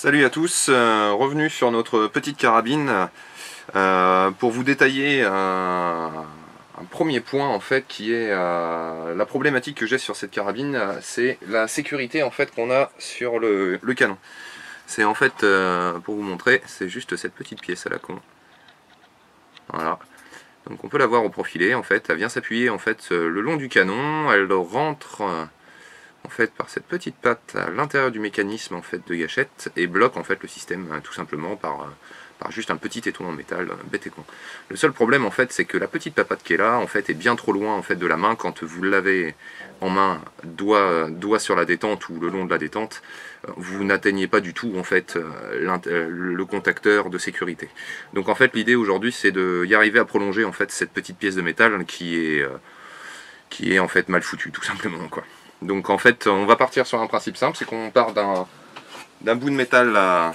Salut à tous, revenu sur notre petite carabine pour vous détailler un premier point en fait qui est la problématique que j'ai sur cette carabine, c'est la sécurité en fait qu'on a sur le canon. C'est en fait, pour vous montrer, c'est juste cette petite pièce à la con. Voilà. Donc on peut la voir au profilé en fait, elle vient s'appuyer en fait le long du canon, elle rentre en fait par cette petite patte à l'intérieur du mécanisme en fait de gâchette et bloque en fait le système tout simplement par juste un petit étau en métal bête et con. Le seul problème en fait c'est que la petite papate qui est là en fait est bien trop loin en fait de la main quand vous l'avez en main doigt sur la détente ou le long de la détente, vous n'atteignez pas du tout en fait le contacteur de sécurité. Donc en fait l'idée aujourd'hui c'est d'y arriver à prolonger en fait cette petite pièce de métal qui est en fait mal foutue tout simplement quoi. Donc en fait on va partir sur un principe simple, c'est qu'on part d'un bout de métal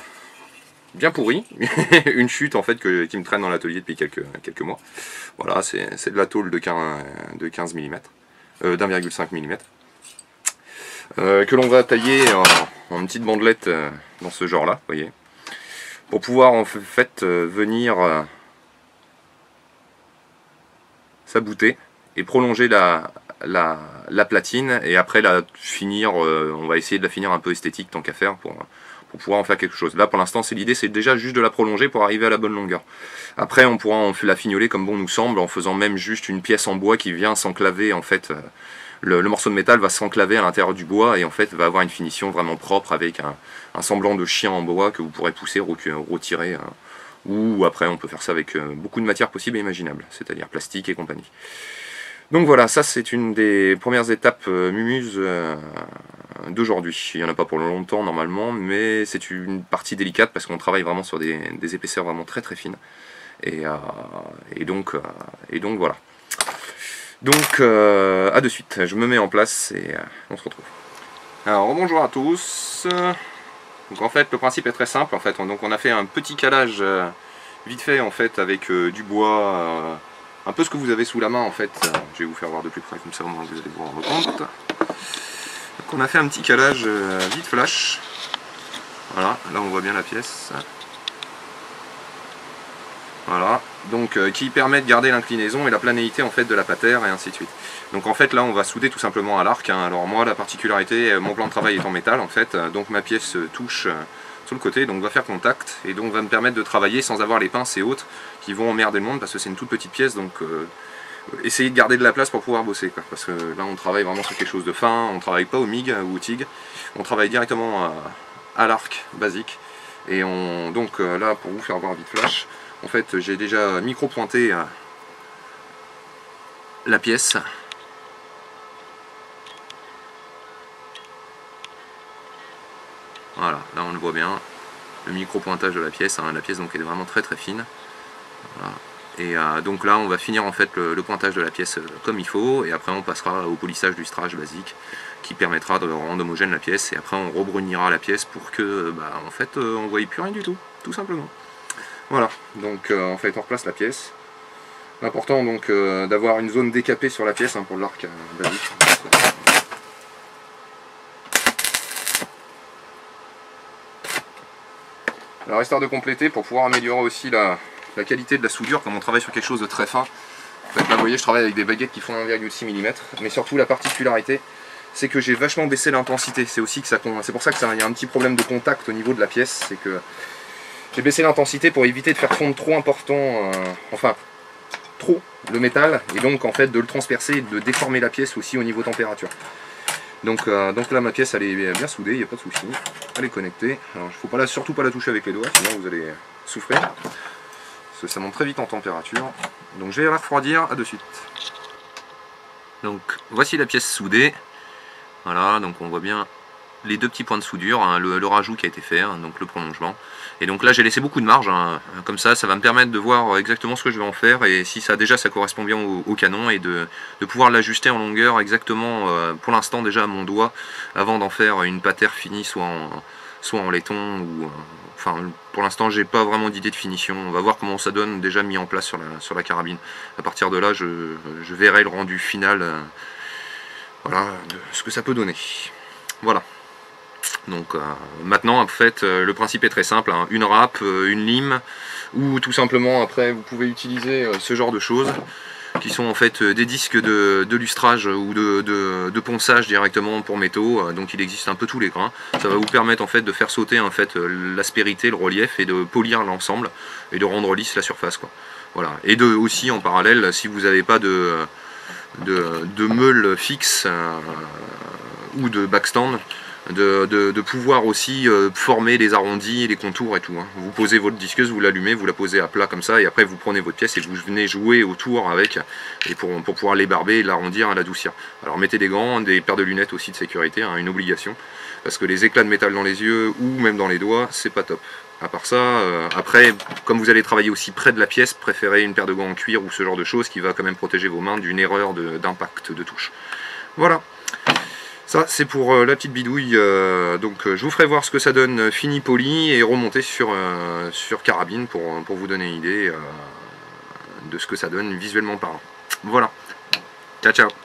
bien pourri, une chute en fait qui me traîne dans l'atelier depuis quelques mois. Voilà, c'est de la tôle de 15 mm, d'1,5 mm, que l'on va tailler en petite bandelette dans ce genre là, vous voyez, pour pouvoir en fait venir s'abouter et prolonger la platine et après la finir, on va essayer de la finir un peu esthétique tant qu'à faire pour pouvoir en faire quelque chose. Là pour l'instant c'est l'idée, c'est déjà juste de la prolonger pour arriver à la bonne longueur. Après on pourra la fignoler comme bon nous semble en faisant même juste une pièce en bois qui vient s'enclaver en fait. Le morceau de métal va s'enclaver à l'intérieur du bois et en fait va avoir une finition vraiment propre avec un semblant de chien en bois que vous pourrez pousser, retirer. Ou après on peut faire ça avec beaucoup de matières possibles et imaginables, c'est-à-dire plastique et compagnie. Donc voilà, ça c'est une des premières étapes Mumuse d'aujourd'hui. Il n'y en a pas pour longtemps normalement, mais c'est une partie délicate parce qu'on travaille vraiment sur des épaisseurs vraiment très très fines. Et donc voilà. Donc à de suite, je me mets en place et on se retrouve. Alors bonjour à tous. Donc en fait le principe est très simple en fait. Donc on a fait un petit calage vite fait en fait avec du bois. Un peu ce que vous avez sous la main en fait, je vais vous faire voir de plus près comme ça au moins vous allez vous rendre compte. Donc on a fait un petit calage vite flash. Voilà, là on voit bien la pièce. Voilà, donc qui permet de garder l'inclinaison et la planéité en fait de la patère et ainsi de suite. Donc en fait là on va souder tout simplement à l'arc. Alors moi la particularité, mon plan de travail est en métal en fait, donc ma pièce touche sur le côté, donc va faire contact et donc va me permettre de travailler sans avoir les pinces et autres qui vont emmerder le monde parce que c'est une toute petite pièce, donc essayez de garder de la place pour pouvoir bosser quoi, parce que là on travaille vraiment sur quelque chose de fin, on travaille pas au MIG ou au TIG, on travaille directement à l'arc basique et donc là pour vous faire voir vite flash, en fait j'ai déjà micro pointé la pièce. Voilà, là on le voit bien, le micro-pointage de la pièce donc est vraiment très très fine. Voilà. Et donc là on va finir en fait le pointage de la pièce comme il faut, et après on passera au polissage du strage basique qui permettra de rendre homogène la pièce, et après on rebrunira la pièce pour que en fait on ne voie plus rien du tout simplement. Voilà, donc en fait on replace la pièce. L'important donc d'avoir une zone décapée sur la pièce pour l'arc basique. Alors histoire de compléter, pour pouvoir améliorer aussi la qualité de la soudure, comme on travaille sur quelque chose de très fin, en fait, là vous voyez je travaille avec des baguettes qui font 1,6 mm, mais surtout la particularité c'est que j'ai vachement baissé l'intensité, c'est aussi que c'est pour ça qu'il y a un petit problème de contact au niveau de la pièce, c'est que j'ai baissé l'intensité pour éviter de faire fondre trop important, trop le métal, et donc en fait de le transpercer et de déformer la pièce aussi au niveau température. Donc là ma pièce elle est bien soudée, il n'y a pas de souci, elle est connectée. Alors il ne faut surtout pas la toucher avec les doigts, sinon vous allez souffrir, parce que ça monte très vite en température. Donc je vais la refroidir, à de suite. Donc voici la pièce soudée, voilà, donc on voit bien les deux petits points de soudure, le rajout qui a été fait, donc le prolongement. Et donc là j'ai laissé beaucoup de marge, comme ça va me permettre de voir exactement ce que je vais en faire, et si ça correspond bien au canon, et de pouvoir l'ajuster en longueur exactement pour l'instant déjà à mon doigt, avant d'en faire une patère finie soit en laiton ou pour l'instant j'ai pas vraiment d'idée de finition. On va voir comment ça donne déjà mis en place sur la carabine. À partir de là je verrai le rendu final, voilà, de ce que ça peut donner. Voilà. Donc maintenant en fait le principe est très simple, hein. Une râpe, une lime, ou tout simplement après vous pouvez utiliser ce genre de choses qui sont en fait des disques de lustrage ou de ponçage directement pour métaux. Donc il existe un peu tous les grains. Ça va vous permettre en fait de faire sauter en fait l'aspérité, le relief, et de polir l'ensemble et de rendre lisse la surface, quoi. Voilà. Et de aussi en parallèle, si vous n'avez pas de meule fixe ou de backstand, de pouvoir aussi former les arrondis, les contours et tout, hein. Vous posez votre disqueuse, vous l'allumez, vous la posez à plat comme ça, et après vous prenez votre pièce et vous venez jouer autour avec, et pour pouvoir l'ébarber, l'arrondir et l'adoucir. Alors mettez des gants, des paires de lunettes aussi de sécurité, hein, une obligation, parce que les éclats de métal dans les yeux ou même dans les doigts, c'est pas top. À part ça, après, comme vous allez travailler aussi près de la pièce, préférez une paire de gants en cuir ou ce genre de choses qui va quand même protéger vos mains d'une erreur d'impact de touche. Voilà. Ça c'est pour la petite bidouille, donc je vous ferai voir ce que ça donne fini poli et remonté sur carabine pour vous donner une idée de ce que ça donne visuellement parlant. Voilà, ciao ciao.